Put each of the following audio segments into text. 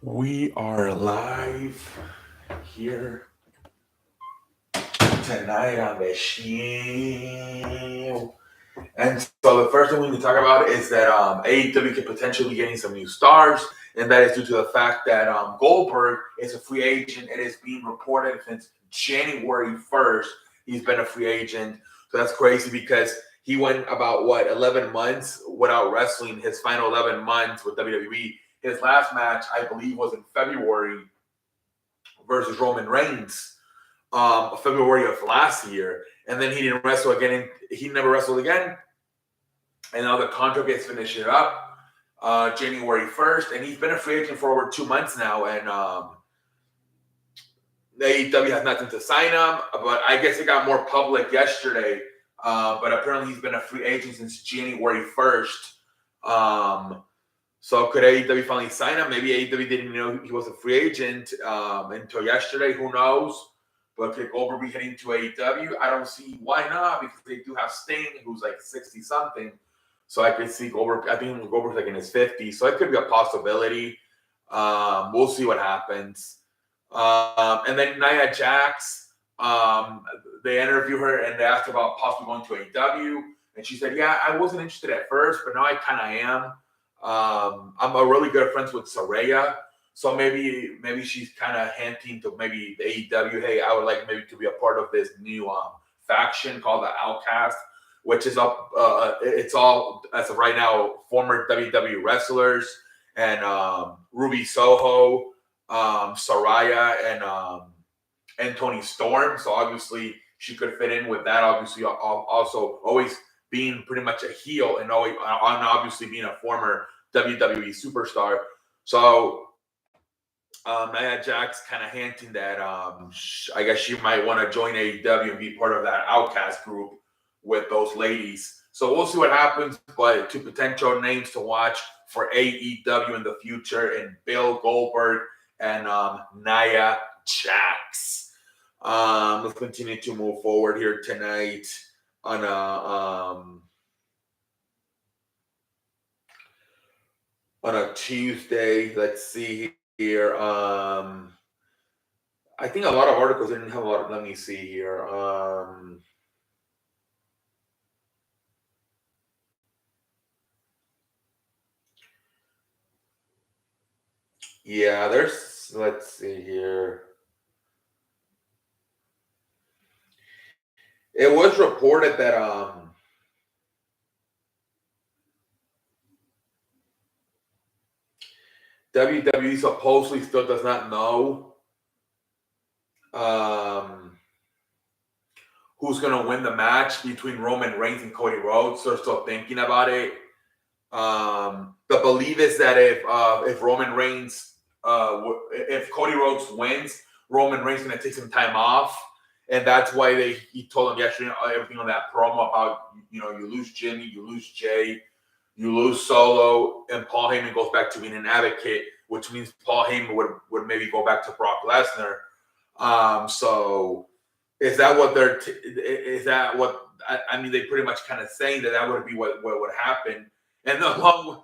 We are live here tonight on the show. And so the first thing we need to talk about is that AEW could potentially be getting some new stars, and that is due to the fact that Goldberg is a free agent. It is being reported since January 1st he's been a free agent. So that's crazy because he went about 11 months without wrestling. His final 11 months with WWE. His last match, I believe, was in February versus Roman Reigns, February of last year, and then he didn't wrestle again. He never wrestled again, and now the contract gets finished up January 1st, and he's been a free agent for over 2 months now, and the AEW has nothing to sign him, but I guess it got more public yesterday. But apparently he's been a free agent since January 1st. So could AEW finally sign him? Maybe AEW didn't know he was a free agent until yesterday. Who knows? But could Goldberg be heading to AEW? I don't see why not, because they do have Sting, who's like 60 something. So I could see Goldberg. I think Goldberg's like in his 50s, so it could be a possibility. We'll see what happens. And then Nia Jax, they interview her and they asked about possibly going to AEW, and she said, "Yeah, I wasn't interested at first, but now I kind of am. I'm a really good friends with Saraya, so maybe she's kind of hinting to maybe the AEW, hey, I would like maybe to be a part of this new faction called the Outcast, which is up. It's all as of right now former WWE wrestlers and Ruby Soho, Saraya, and Tony Storm. So obviously she could fit in with that. Obviously, also always being pretty much a heel and always, obviously being a former WWE superstar. So Nia Jax kind of hinting that I guess she might want to join AEW and be part of that Outcast group with those ladies. So we'll see what happens. But two potential names to watch for AEW in the future, and Bill Goldberg and Nia Jax. Let's continue to move forward here tonight on a Tuesday. Let's see here. I think a lot of articles didn't have a lot. Let me see here. Yeah, there's. Let's see here. It was reported that WWE supposedly still does not know who's going to win the match between Roman Reigns and Cody Rhodes. They're still thinking about it. The belief is that if Roman Reigns, if Cody Rhodes wins, Roman Reigns is going to take some time off, and that's why he told him yesterday everything on that promo about you lose Jimmy, you lose Jay, you lose Solo, and Paul Heyman goes back to being an advocate, which means Paul Heyman would maybe go back to Brock Lesnar. So is that what is that what I mean? They pretty much kind of saying that would be what would happen, and along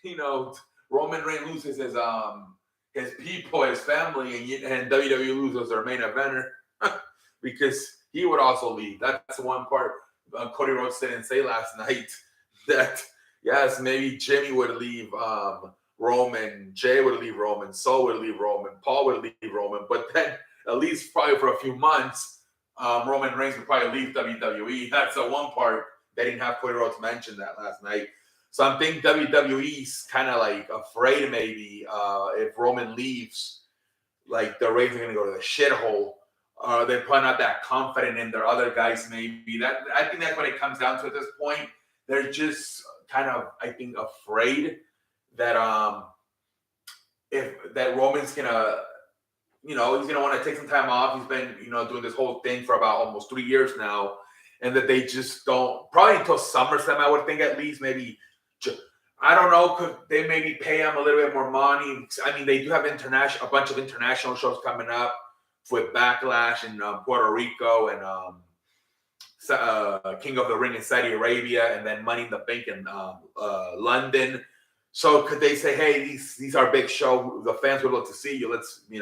with Roman Reigns loses his people, his family, and WWE loses their main eventer because he would also leave. That's the one part Cody Rhodes didn't say last night, that yes, maybe Jimmy would leave Roman, Jay would leave Roman, Sol would leave Roman, Paul would leave Roman, but then at least probably for a few months, Roman Reigns would probably leave WWE. That's the one part they didn't have Cody Rhodes mention that last night. So I'm thinking WWE's kind of like afraid maybe if Roman leaves, like the ratings are going to go to the shithole. They're probably not that confident in their other guys. Maybe I think that's what it comes down to at this point. They're just kind of, I think, afraid that if that Roman's gonna, he's gonna want to take some time off. He's been, doing this whole thing for about almost 3 years now, and that they just don't, probably until SummerSlam, I would think, at least maybe. I don't know. Could they maybe pay him a little bit more money? I mean, they do have a bunch of international shows coming up with Backlash in Puerto Rico and King of the Ring in Saudi Arabia, and then Money in the Bank in London. So could they say, hey, these are big show, the fans would love to see you. Let's, they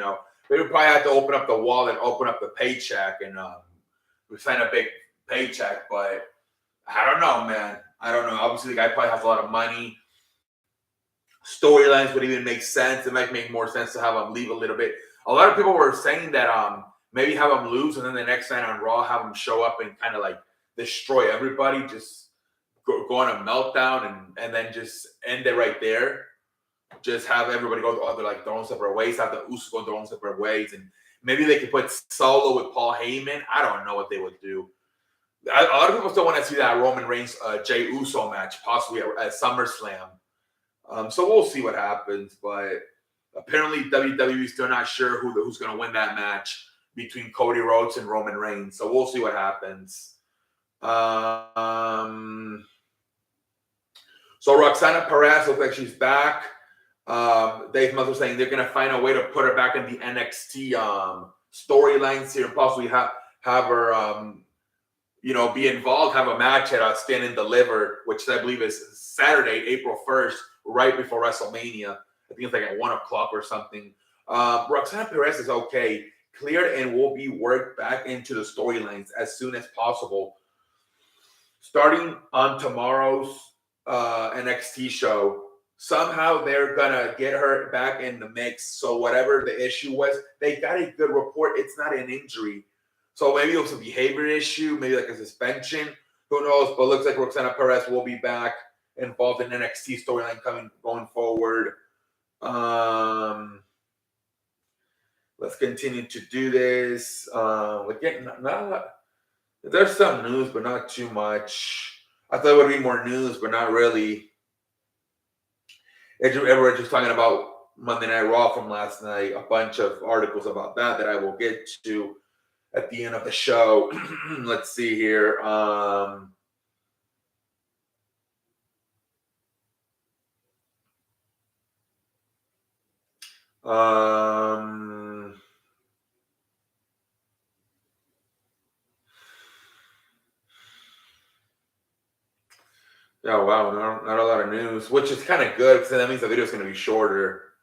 would probably have to open up the wallet, open up the paycheck, and sign a big paycheck. But I don't know, man. I don't know. Obviously, the guy probably has a lot of money. Storylines would even make sense. It might make more sense to have him leave a little bit. A lot of people were saying that maybe have him lose, and then the next night on Raw, have him show up and kind of like destroy everybody, just go on a meltdown, and then just end it right there. Just have everybody go their own separate ways. Have the Usos go their own separate ways, and maybe they could put Solo with Paul Heyman. I don't know what they would do. A lot of people still want to see that Roman Reigns Jey Uso match, possibly at SummerSlam. So we'll see what happens. But apparently WWE is still not sure who's going to win that match between Cody Rhodes and Roman Reigns. So we'll see what happens. So Roxana Perez looks like she's back. Dave Meltzer saying they're going to find a way to put her back in the NXT storylines here and possibly have her, be involved, have a match at Stand and Deliver, which I believe is Saturday, April 1st, right before WrestleMania. I think it's like at 1 o'clock or something. Roxana Perez is okay, cleared, and will be worked back into the storylines as soon as possible. Starting on tomorrow's NXT show, somehow they're gonna get her back in the mix. So whatever the issue was, they got a good report. It's not an injury. So maybe it was a behavior issue, maybe like a suspension. Who knows? But it looks like Roxana Perez will be back involved in NXT storyline going forward. Let's continue to do this. Again, not a lot. There's some news, but not too much. I thought it would be more news, but not really. Everyone's just talking about Monday Night Raw from last night. A bunch of articles about that I will get to at the end of the show. Let's see here. Yeah, wow, not a lot of news, which is kind of good because that means the video is going to be shorter.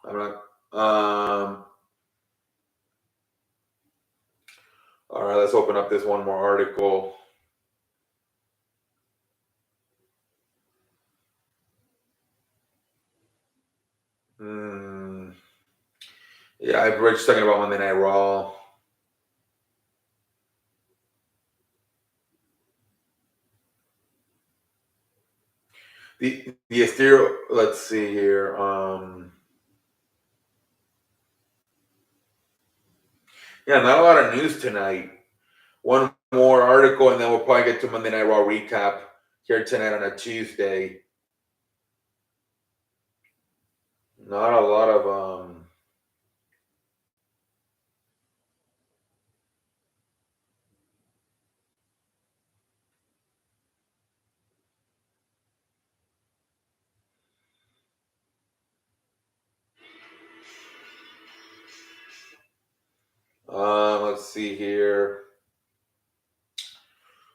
I'm not. All right, let's open up this one more article. Yeah, we're just talking about Monday Night Raw. The Ethereal, let's see here. Yeah, not a lot of news tonight. One more article, and then we'll probably get to Monday Night Raw recap here tonight on a Tuesday. Not a lot of let's see here.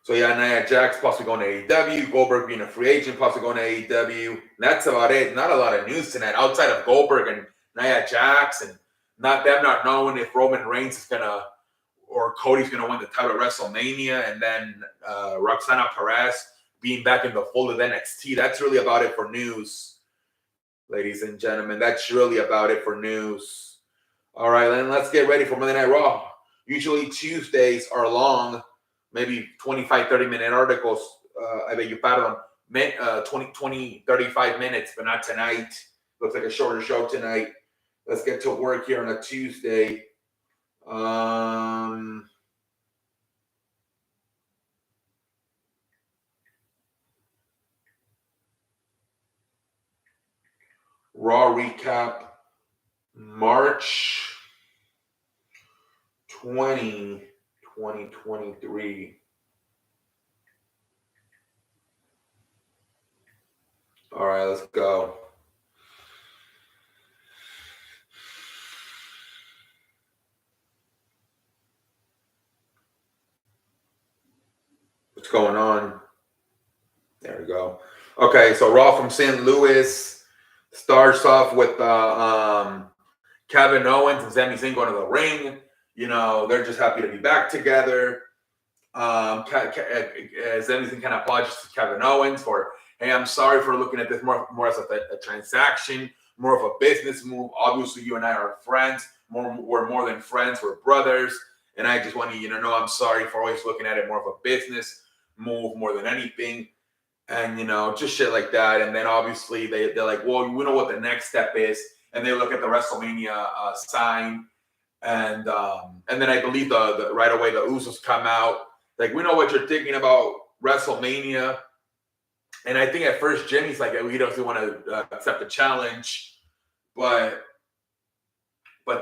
So yeah, Nia Jax possibly going to AEW, Goldberg being a free agent, possibly going to AEW. And that's about it. Not a lot of news tonight outside of Goldberg and Nia Jax, and not knowing if Roman Reigns is gonna or Cody's gonna win the title at WrestleMania, and then Roxana Perez being back in the fold of NXT. That's really about it for news, ladies and gentlemen. That's really about it for news. All right, then let's get ready for Monday Night Raw. Usually Tuesdays are long, maybe 25, 30-minute articles. I beg your pardon, 20, 35 minutes, but not tonight. Looks like a shorter show tonight. Let's get to work here on a Tuesday. Raw recap, March 20, 2023. All right, let's go. What's going on? There we go. Okay, so Raw from St. Louis starts off with Kevin Owens and Sami Zayn going to the ring. You know, they're just happy to be back together. Sami Zayn kind of apologizes to Kevin Owens for, hey, I'm sorry for looking at this more as a transaction, more of a business move. Obviously, you and I are friends. We're more than friends. We're brothers. And I just want you to know I'm sorry for always looking at it more of a business move more than anything. And, you know, just shit like that. And then obviously they're like, well, we know what the next step is. And they look at the WrestleMania sign. And then I believe the right away the Usos come out. Like, we know what you're thinking about WrestleMania. And I think at first Jimmy's like, he doesn't want to accept the challenge. But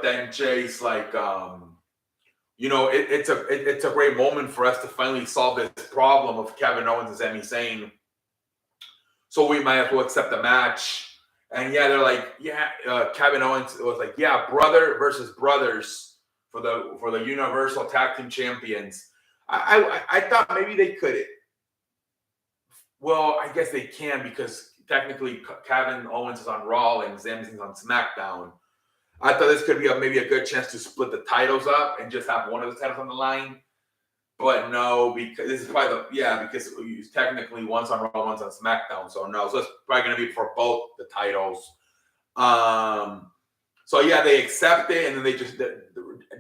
then Jay's like, you know, it's a great moment for us to finally solve this problem of Kevin Owens and Sami Zayn. So we might have to accept the match. And yeah, they're like, yeah, Kevin Owens was like, yeah, brother versus brothers for the Universal Tag Team Champions. I thought maybe they could. Well, I guess they can because technically Kevin Owens is on Raw and Sami Zayn's on SmackDown. I thought this could be maybe a good chance to split the titles up and just have one of the titles on the line. But no, because this is probably because technically one's on Raw, one's on SmackDown. So no, so it's probably going to be for both the titles. So yeah, they accept it, and then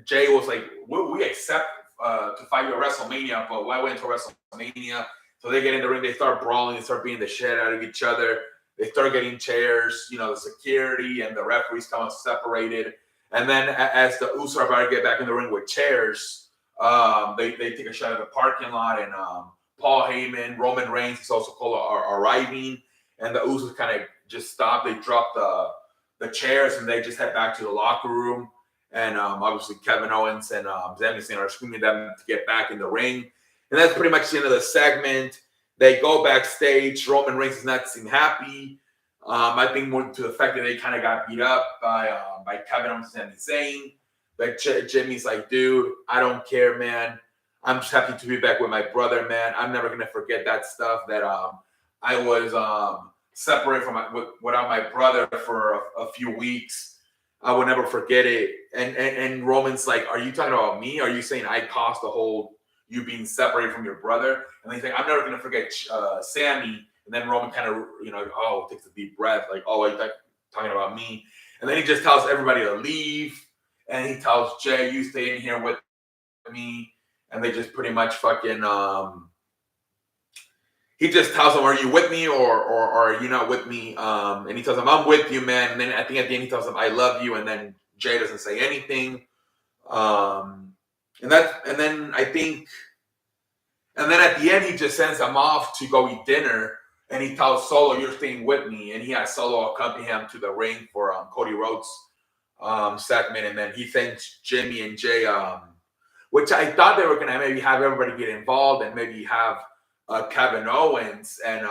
Jay was like, "We accept to fight you at WrestleMania, but why wait until WrestleMania?" So they get in the ring, they start brawling, they start beating the shit out of each other. They start getting chairs, you know, the security and the referees come separated. And then as the Usos are about to get back in the ring with chairs, they take a shot at the parking lot, and Paul Heyman, Roman Reigns is also called arriving, and the Usos kind of just stop. They drop the chairs and they just head back to the locker room. And obviously Kevin Owens and Sami Zayn are screaming at them to get back in the ring. And that's pretty much the end of the segment. They go backstage. Roman Reigns does not seem happy. I think more to the fact that they kind of got beat up by Kevin Owens and Sami Zayn. But Jimmy's like, dude, I don't care, man. I'm just happy to be back with my brother, man. I'm never gonna forget that stuff that I was separated from without my brother for a few weeks. I will never forget it. And Roman's like, are you talking about me? Are you saying I caused the whole you being separated from your brother? And he's like, I'm never gonna forget Sammy. And then Roman kind of, you know, takes a deep breath, like, oh, are you talking about me? And then he just tells everybody to leave. And he tells Jay, you stay in here with me. And they just pretty much fucking, he just tells them, are you with me or are you not with me? And he tells them, I'm with you, man. And then I think at the end he tells them, I love you. And then Jay doesn't say anything. And then at the end he just sends them off to go eat dinner. And he tells Solo, you're staying with me. And he has Solo accompany him to the ring for Cody Rhodes segment. And then he thanks Jimmy and Jay, which I thought they were going to maybe have everybody get involved and maybe have Kevin Owens and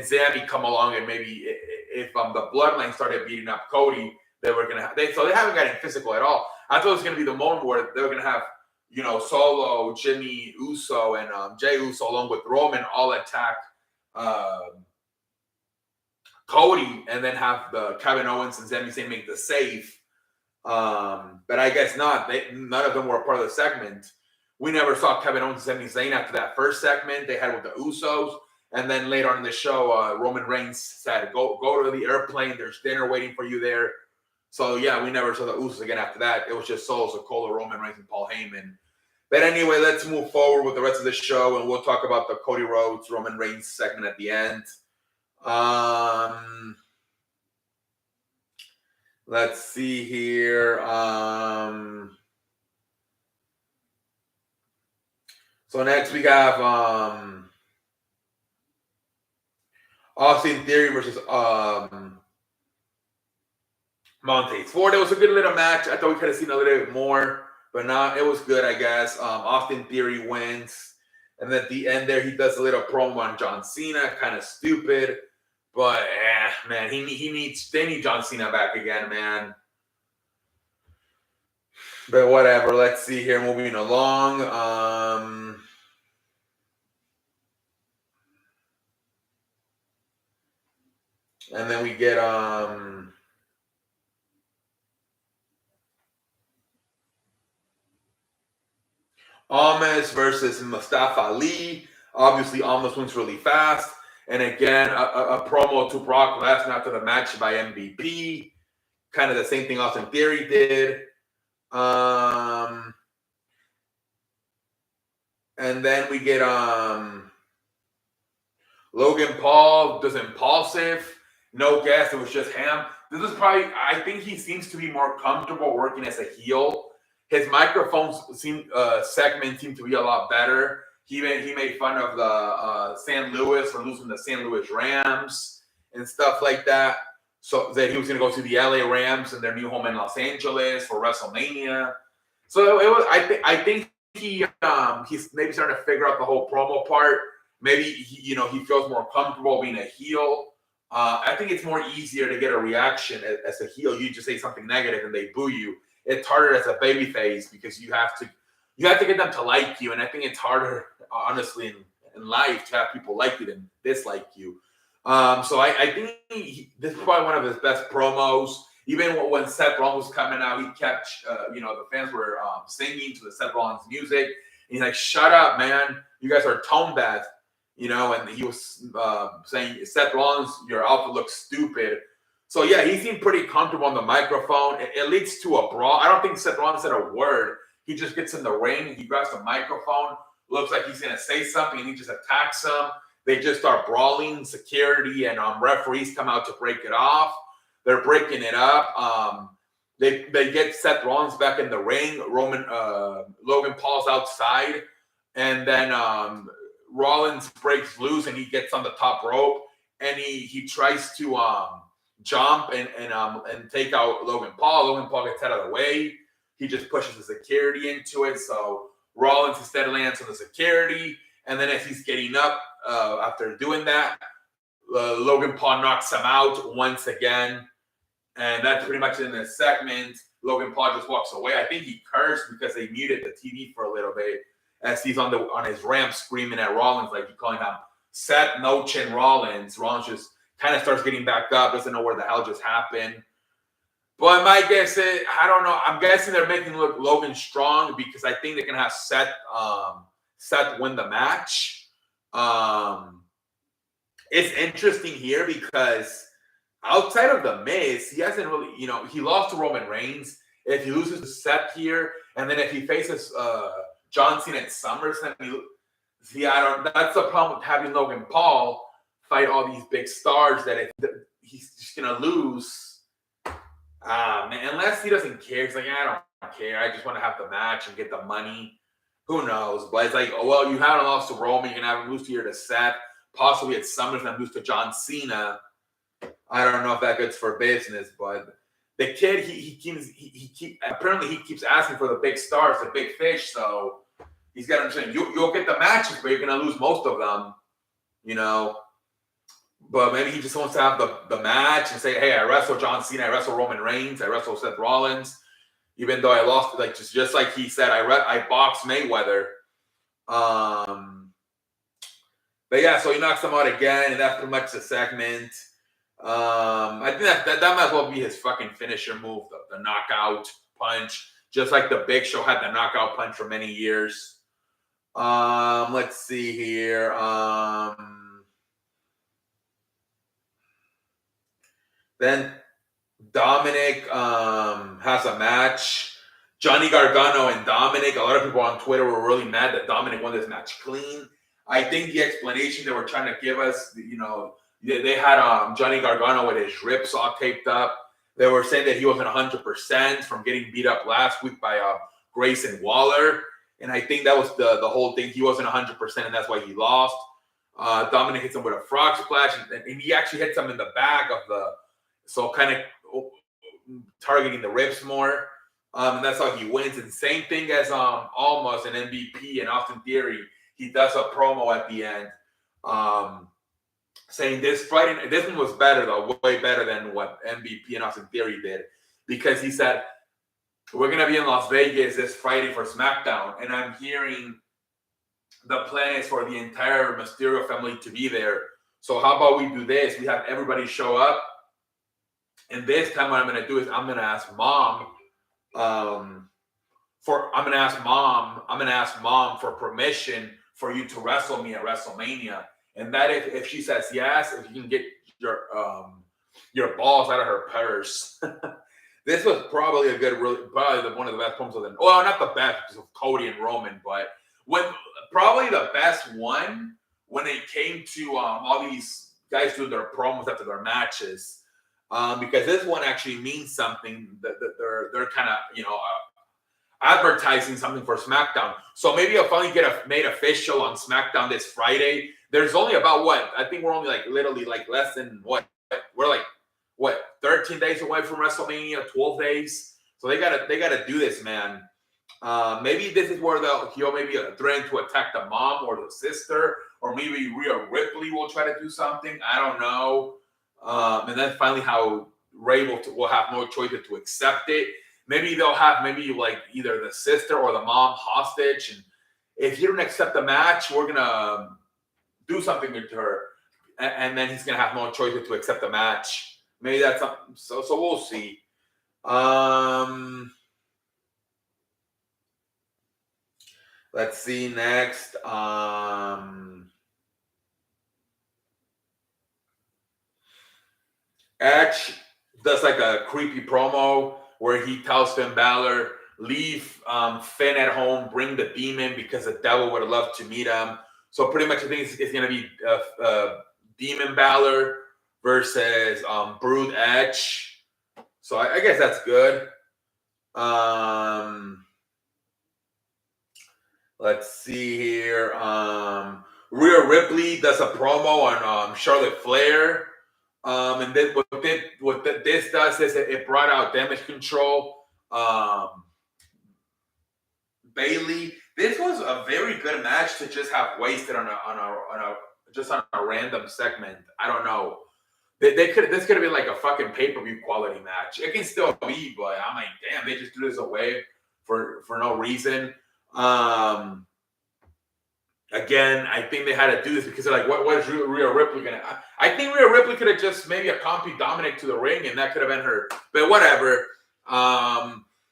Sami come along, and maybe if the Bloodline started beating up Cody, they were going to so they haven't gotten physical at all. I thought it was going to be the moment where they were going to have, you know, Solo, Jimmy Uso, and Jay Uso along with Roman all attack Cody, and then have the Kevin Owens and Sami Zayn make the save. But I guess not. None of them were part of the segment. We never saw Kevin Owens and Sami Zayn after that first segment they had with the Usos. And then later on in the show, Roman Reigns said, go to the airplane. There's dinner waiting for you there. So, yeah, we never saw the Usos again after that. It was just Solo Sikoa, Roman Reigns, and Paul Heyman. But anyway, let's move forward with the rest of the show, and we'll talk about the Cody Rhodes, Roman Reigns segment at the end. Let's see here. So next we have Austin Theory versus Montez Ford. It was a good little match. I thought we could have seen a little bit more, but no, it was good, I guess. Austin Theory wins. And at the end there, he does a little promo on John Cena, kind of stupid. But, man, they need John Cena back again, man. But whatever, let's see here, moving along. And then we get Almas versus Mustafa Ali. Obviously, Almas wins really fast. And again, a promo to Brock Lesnar after the match by MVP. Kind of the same thing Austin Theory did. And then we get Logan Paul does Impulsive. No guess, it was just him. This is probably, I think he seems to be more comfortable working as a heel. His microphone segment seemed to be a lot better. He made fun of the St. Louis for losing the St. Louis Rams and stuff like that. So that he was going to go to the LA Rams and their new home in Los Angeles for WrestleMania. So it was. I think he's maybe starting to figure out the whole promo part. Maybe he feels more comfortable being a heel. I think it's more easier to get a reaction as a heel. You just say something negative and they boo you. It's harder as a babyface because you have to get them to like you, and I think it's harder, honestly, in life to have people like you than dislike you. So I think this is probably one of his best promos. Even when Seth Rollins was coming out, he kept, the fans were singing to the Seth Rollins music. And he's like, "Shut up, man! You guys are tone deaf." And he was saying, "Seth Rollins, your outfit looks stupid." So yeah, he seemed pretty comfortable on the microphone. It leads to a brawl. I don't think Seth Rollins said a word. He just gets in the ring. He grabs the microphone. Looks like he's going to say something, and he just attacks him. They just start brawling. Security and referees come out to break it off. They're breaking it up. They get Seth Rollins back in the ring. Logan Paul's outside, and then Rollins breaks loose and he gets on the top rope, and he tries to jump and take out Logan Paul. Logan Paul gets out of the way. He just pushes the security into it. So Rollins instead lands on the security, and then as he's getting up after doing that, Logan Paul knocks him out once again. And that's pretty much in this segment. Logan Paul just walks away. I think he cursed because they muted the TV for a little bit as he's on his ramp screaming at Rollins, like he's calling him Seth No Chin Rollins. Rollins just kind of starts getting back up, doesn't know where the hell just happened. But my guess is, I don't know. I'm guessing they're making Logan strong because I think they're gonna have Seth win the match. It's interesting here because outside of the Miz, he hasn't really, he lost to Roman Reigns. If he loses to Seth here, and then if he faces John Cena at SummerSlam, that's the problem with having Logan Paul fight all these big stars, that if he's just gonna lose. Man, unless he doesn't care, he's like, I don't care. I just want to have the match and get the money. Who knows? But it's like, oh well, you haven't lost to Roman, you can have him lose here to Seth, possibly at SummerSlam lose to John Cena. I don't know if that good's for business, but the kid, he apparently keeps asking for the big stars, the big fish. So he's got him saying, you'll get the matches, but you're gonna lose most of them, But maybe he just wants to have the match and say, hey, I wrestled John Cena, I wrestled Roman Reigns, I wrestled Seth Rollins, even though I lost, like just like he said, I boxed Mayweather. But yeah, so he knocks him out again, and that's pretty much the segment. I think that might as well be his fucking finisher move, the knockout punch, just like the Big Show had the knockout punch for many years. Let's see here. Then Dominic has a match. Johnny Gargano and Dominic. A lot of people on Twitter were really mad that Dominic won this match clean. I think the explanation they were trying to give us, they had Johnny Gargano with his ribs all taped up. They were saying that he wasn't 100% from getting beat up last week by Grayson Waller. And I think that was the whole thing. He wasn't 100%, and that's why he lost. Dominic hits him with a frog splash, and he actually hits him in the back of so kind of targeting the ribs more. And that's how he wins. And same thing as Almost and MVP and Austin Theory. He does a promo at the end saying this Friday, this one was better though, way better than what MVP and Austin Theory did, because he said, we're going to be in Las Vegas this Friday for SmackDown, and I'm hearing the plan is for the entire Mysterio family to be there So how about we do this? We have everybody show up, and this time what I'm gonna do is I'm gonna ask mom I'm gonna ask mom for permission for you to wrestle me at WrestleMania. And that if she says yes, if you can get your balls out of her purse. This was probably one of the best promos of the, well, not the best because of Cody and Roman, but probably the best one when it came to all these guys doing their promos after their matches. Because this one actually means something. That they're kind of advertising something for SmackDown. So maybe I'll finally get made official on SmackDown this Friday. There's only about I think we're only literally less than we're 13 days away from WrestleMania, 12 days. So they gotta do this, man. Maybe this is where he'll maybe threaten to attack the mom or the sister, or maybe Rhea Ripley will try to do something. I don't know. And then finally how Ray will have no choice but to accept it. Maybe they'll have either the sister or the mom hostage. And if you don't accept the match, we're going to do something to her. And then he's going to have no choice but to accept the match. Maybe that's something. So we'll see. Let's see next. Edge does a creepy promo where he tells Finn Balor, leave Finn at home, bring the demon because the devil would love to meet him. So pretty much I think it's going to be Demon Balor versus Brood Edge. So I guess that's good. Let's see here. Rhea Ripley does a promo on Charlotte Flair. And then what this does is it brought out Damage Control. Bayley. This was a very good match to just have wasted on a random segment. I don't know. This could have been a fucking pay-per-view quality match. It can still be, but I'm like, damn, they just threw this away for no reason. Again, I think they had to do this because they're like, what is Rhea Ripley gonna? I think Rhea Ripley could have just maybe accompanied Dominic to the ring, and that could have been her. But whatever.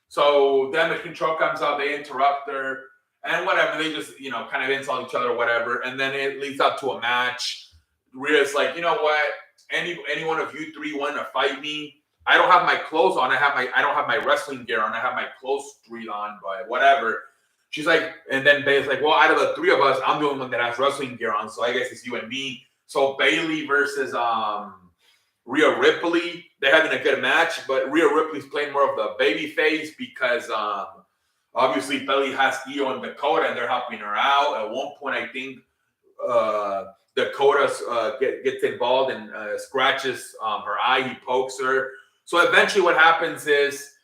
So Damage Control comes out, they interrupt her, and whatever. They just kind of insult each other, or whatever, and then it leads up to a match. Rhea's like, you know what? Any one of you three want to fight me? I don't have my clothes on. I don't have my wrestling gear on. I have my clothes on, but whatever. She's like, and then Bayley's like, well, out of the three of us, I'm the only one that has wrestling gear on, so I guess it's you and me. So Bayley versus Rhea Ripley, they're having a good match, but Rhea Ripley's playing more of the baby face because obviously Bayley has Io and Dakota, and they're helping her out. At one point, I think Dakota gets involved and scratches her eye. He pokes her. So eventually what happens is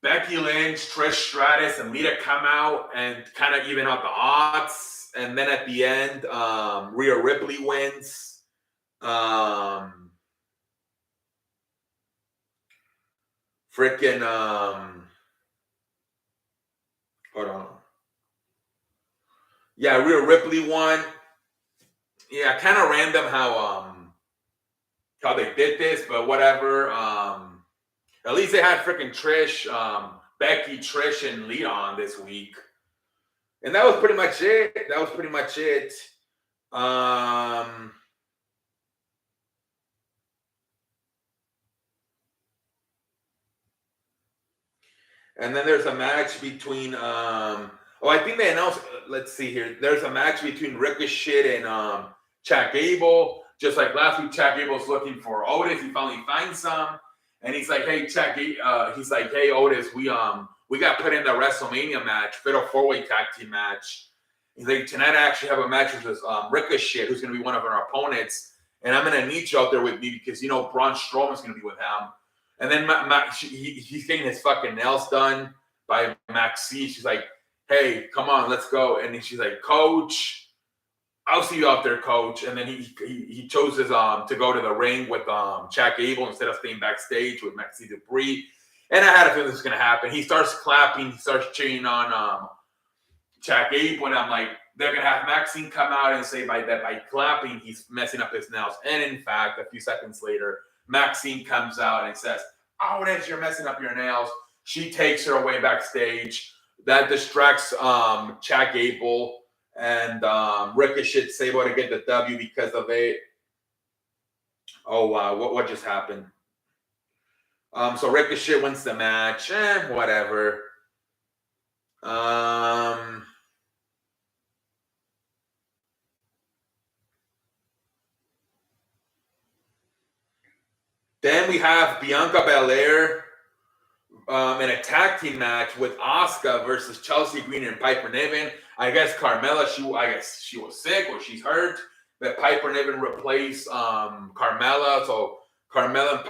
Becky Lynch, Trish Stratus, and Lita come out and kind of even out the odds. And then at the end, Rhea Ripley wins. Hold on. Yeah, Rhea Ripley won. Yeah, kind of random how they did this, but whatever. At least they had freaking Trish, Becky, Trish, and Lita on this week. And that was pretty much it. And then there's a match between I think they announced, let's see here. There's a match between Ricochet and Chad Gable. Just like last week, Chad Gable's looking for Otis. He finally finds some. And he's like, hey, Chad Gable, he's like, hey, Otis, we got put in the WrestleMania match, Fatal 4-Way Tag Team match. He's like, tonight I actually have a match with Ricochet, who's going to be one of our opponents. And I'm going to need you out there with me because, Braun Strowman's going to be with him. And then he's getting his fucking nails done by Maxie. She's like, hey, come on, let's go. And then she's like, Coach, I'll see you out there, Coach. And then he chooses to go to the ring with Chad Gable instead of staying backstage with Maxie Dupree. And I had a feeling this was going to happen. He starts clapping. He starts cheering on Chad Gable. And I'm like, they're gonna have Maxine come out and say by clapping he's messing up his nails. And in fact, a few seconds later, Maxine comes out and says, "Oh, it is, you're messing up your nails." She takes her away backstage. That distracts Chad Gable, and Ricochet's able to get the W because of it. Oh wow, what just happened? So Ricochet wins the match. Whatever. Then we have Bianca Belair in a tag team match with Asuka versus Chelsea Green and Piper Niven. I guess Carmella, she was sick or she's hurt. But Piper Niven replaced Carmella. So Carmella and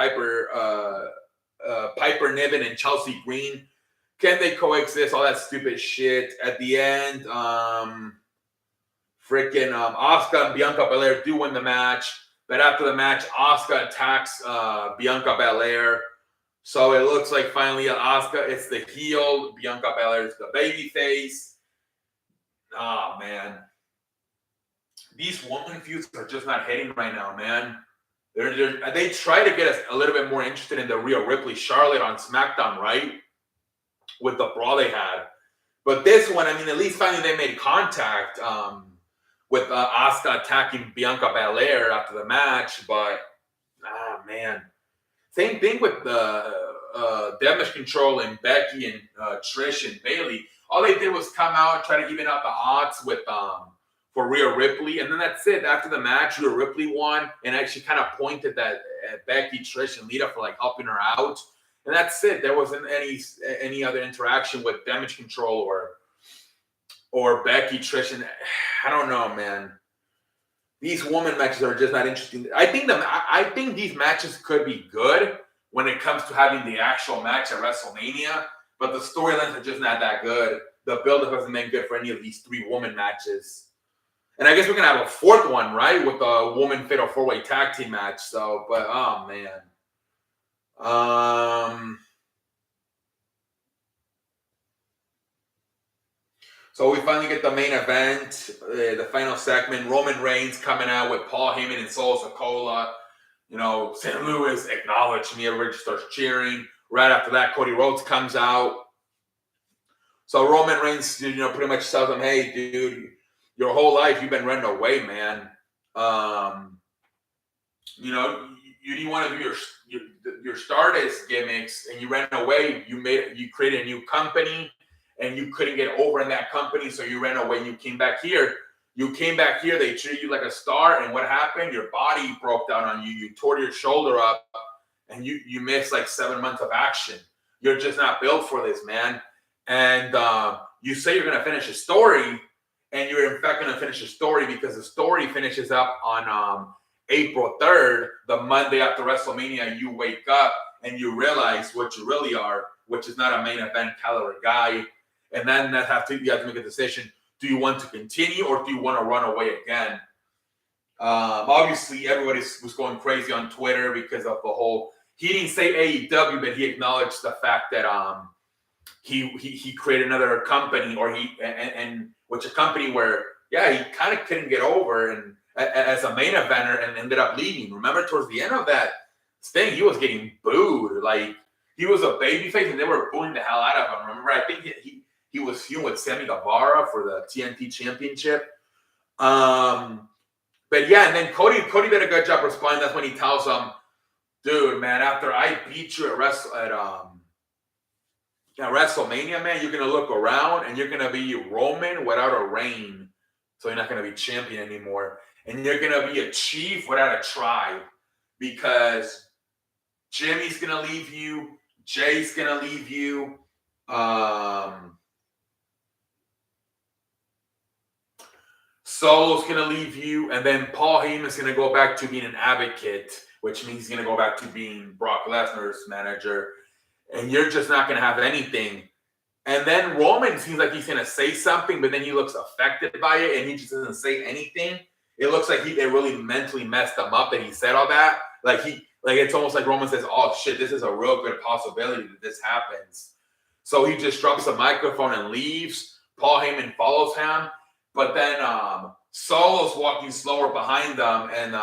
Piper Niven and Chelsea Green. Can they coexist? All that stupid shit. At the end, Asuka and Bianca Belair do win the match. But after the match, Asuka attacks Bianca Belair. So it looks like finally Asuka is the heel. Bianca Belair is the baby face. Oh, man. These woman feuds are just not hitting right now, man. They try to get us a little bit more interested in the Rhea Ripley Charlotte on SmackDown, right? With the brawl they had. But this one, I mean, at least finally they made contact with Asuka attacking Bianca Belair after the match. But, man. Same thing with the Damage Control and Becky and Trish and Bayley. All they did was come out and try to even out the odds with for Rhea Ripley, and then that's it. After the match, Rhea Ripley won, and actually kind of pointed at Becky, Trish, and Lita for like helping her out, and that's it. There wasn't any other interaction with Damage Control or Becky, Trish, and I don't know, man. These woman matches are just not interesting. I think these matches could be good when it comes to having the actual match at WrestleMania, but the storylines are just not that good. The build-up hasn't been good for any of these three woman matches. And I guess we're going to have a fourth one, right? With the woman fatal four-way tag team match. So, but, oh, man. So we finally get the main event, the final segment. Roman Reigns coming out with Paul Heyman and Solo Sikoa. You know, St. Louis, acknowledge me. Everybody starts cheering. Right after that, Cody Rhodes comes out. So Roman Reigns, pretty much tells him, "Hey, dude, your whole life you've been running away, man. You didn't want to do your Stardust gimmicks, and you ran away. You created a new company, and you couldn't get over in that company, so you ran away. You came back here. They treated you like a star, and what happened? Your body broke down on you. You tore your shoulder up, and you missed like 7 months of action. You're just not built for this, man. And you say you're going to finish a story, and you're in fact going to finish a story because the story finishes up on April 3rd, the Monday after WrestleMania. You wake up and you realize what you really are, which is not a main event caliber guy. And then you have to make a decision. Do you want to continue or do you want to run away again? Obviously, everybody was going crazy on Twitter because of the whole. He didn't say AEW, but he acknowledged the fact that he created another company, or which a company where he kind of couldn't get over and as a main eventer and ended up leaving. Remember, towards the end of that thing, he was getting booed. Like, he was a babyface and they were booing the hell out of him. Remember, I think he was feuding with Sammy Guevara for the TNT Championship. But yeah, and then Cody did a good job responding. That's when he tells him, "Dude, man, after I beat you at WrestleMania, man, you're gonna look around and you're gonna be Roman without a reign. So you're not gonna be champion anymore, and you're gonna be a chief without a tribe, because Jimmy's gonna leave you, Jay's gonna leave you, Solo's gonna leave you, and then Paul Heyman's gonna go back to being an advocate, which means he's gonna go back to being Brock Lesnar's manager, and you're just not gonna have anything." And then Roman seems like he's gonna say something, but then he looks affected by it, and he just doesn't say anything. It looks like they really mentally messed him up that he said all that. Like it's almost like Roman says, "Oh shit, this is a real good possibility that this happens." So he just drops the microphone and leaves. Paul Heyman follows him. but then Solo's walking slower behind them, and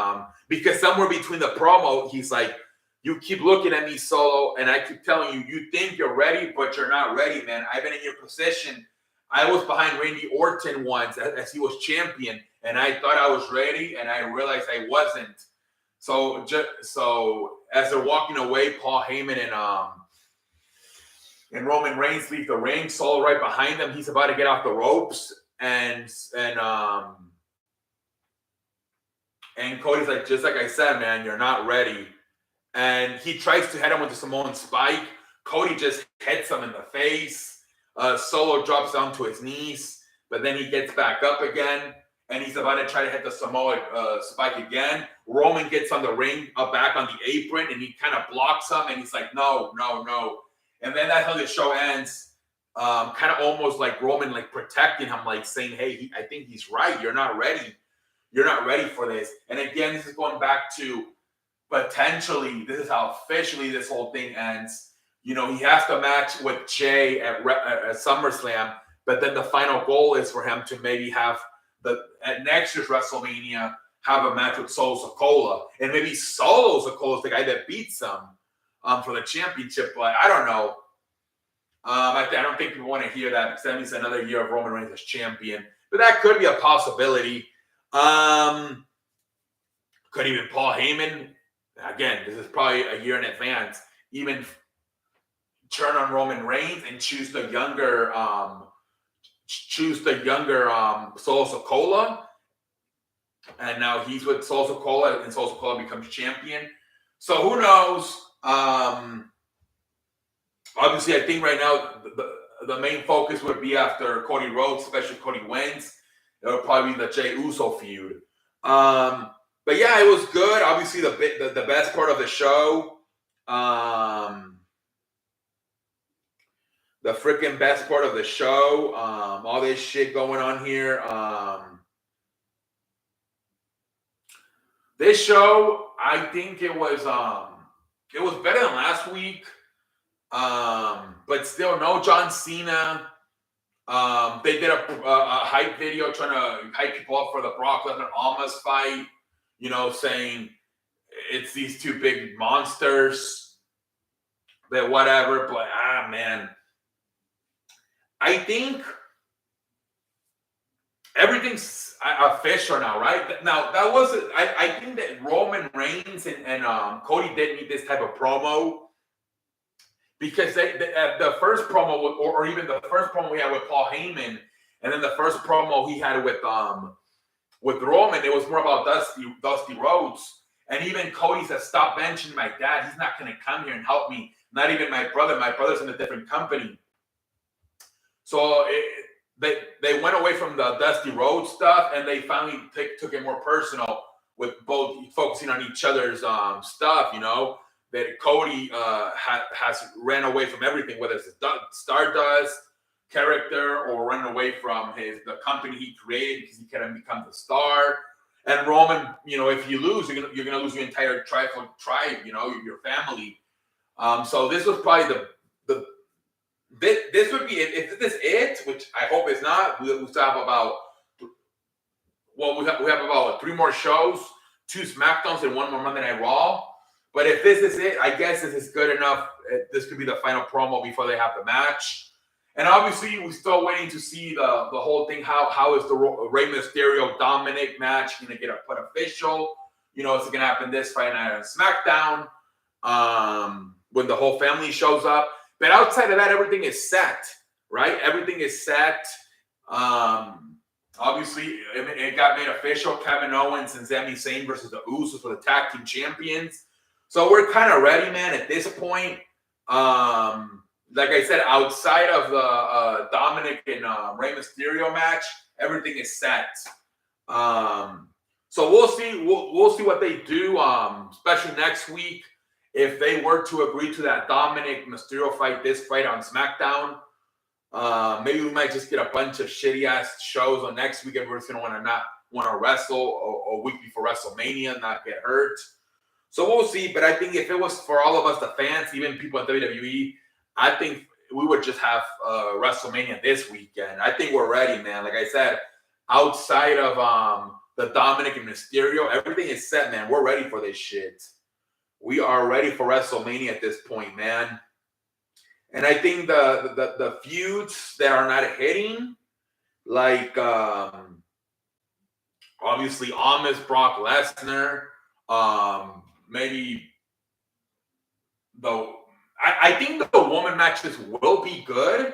because somewhere between the promo, he's like, "You keep looking at me, Solo, and I keep telling you, you think you're ready, but you're not ready, man. I've been in your position. I was behind Randy Orton once as he was champion, and I thought I was ready, and I realized I wasn't." So as they're walking away, Paul Heyman and Roman Reigns leave the ring. Solo right behind them. He's about to get off the ropes, and Cody's like, "Just like I said, man, you're not ready." And he tries to head him with the Samoan spike. Cody just hits him in the face. Solo drops down to his knees, but then he gets back up again, and he's about to try to hit the Samoan spike again. Roman gets on the ring, back on the apron, and he kind of blocks him, and he's like, no. And then that's how the show ends, kind of almost like Roman like protecting him, like saying, "Hey, I think he's right. You're not ready. You're not ready for this." And again, this is going back to potentially, this is how officially this whole thing ends. You know, he has to match with Jay at SummerSlam, but then the final goal is for him to maybe have at next year's WrestleMania have a match with Solo Sikoa, and maybe Solo Sikoa is the guy that beats him for the championship. But I don't know. I don't think people want to hear that because that means another year of Roman Reigns as champion. But that could be a possibility. Could even Paul Heyman, again, this is probably a year in advance, even turn on Roman Reigns and choose the younger Solo Sikoa. And now he's with Solo Sikoa, and Solo Sikoa becomes champion. So who knows? Obviously, I think right now the main focus would be after Cody Rhodes, especially Cody wins. It would probably be the Jey Uso feud. But yeah, it was good. Obviously, the best part of the show, the freaking best part of the show, all this shit going on here. This show, I think it was better than last week. But still, no John Cena. They did a hype video trying to hype people up for the Brock Lesnar Almas fight. You know, saying it's these two big monsters. But whatever. But man, I think everything's official now, right? Now that wasn't. I think that Roman Reigns and Cody did need this type of promo. Because the first promo, or even the first promo we had with Paul Heyman, and then the first promo he had with Roman, it was more about Dusty Rhodes. And even Cody said, "Stop mentioning my dad. He's not going to come here and help me. Not even my brother. My brother's in a different company." So they went away from the Dusty Rhodes stuff, and they finally took it more personal with both focusing on each other's stuff, you know. That Cody has ran away from everything, whether it's the Stardust character or running away from the company he created because he couldn't become the star. And Roman, you know, if you lose, you're gonna lose your entire tribe, you know, your family. So this was probably this would be if this is it, which I hope it's not. We still have about we have about 3 more shows, 2 SmackDowns and 1 more Monday Night Raw. But if this is it, I guess this is good enough. This could be the final promo before they have the match. And obviously, we're still waiting to see the whole thing. How is the Rey Mysterio Dominic match going to get put official? You know, is it going to happen this Friday night on SmackDown when the whole family shows up? But outside of that, everything is set, right? Everything is set. Obviously, it got made official. Kevin Owens and Sami Zayn versus the Usos for the tag team champions. So we're kind of ready, man, at this point. Like I said, outside of the Dominic and Rey Mysterio match, everything is set. So we'll see. We'll see what they do, especially next week. If they were to agree to that Dominic Mysterio fight, this fight on SmackDown, maybe we might just get a bunch of shitty-ass shows on next week. Everyone's going to not want to wrestle a week before WrestleMania, not get hurt. So we'll see, but I think if it was for all of us, the fans, even people at WWE, I think we would just have WrestleMania this weekend. I think we're ready, man. Like I said, outside of the Dominic and Mysterio, everything is set, man. We're ready for this shit. We are ready for WrestleMania at this point, man. And I think the feuds that are not hitting, like obviously Amish, Brock Lesnar, maybe I think the woman matches will be good.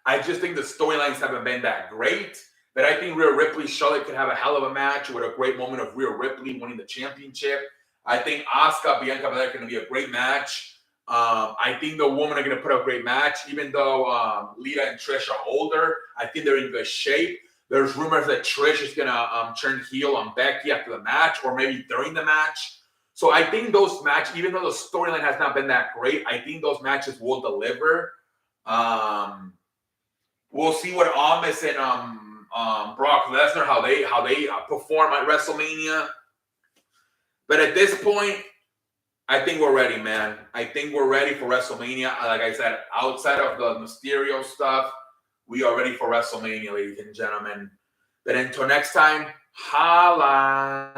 I just think the storylines haven't been that great. But I think Rhea Ripley, Charlotte could have a hell of a match with a great moment of Rhea Ripley winning the championship. I think Asuka, Bianca Belair are going to be a great match. I think the women are going to put up a great match, even though Lita and Trish are older. I think they're in good shape. There's rumors that Trish is going to turn heel on Becky after the match, or maybe during the match. So I think those matches, even though the storyline has not been that great, I think those matches will deliver. We'll see what Amish and Brock Lesnar, how they perform at WrestleMania. But at this point, I think we're ready, man. I think we're ready for WrestleMania. Like I said, outside of the Mysterio stuff, we are ready for WrestleMania, ladies and gentlemen. But until next time, holla.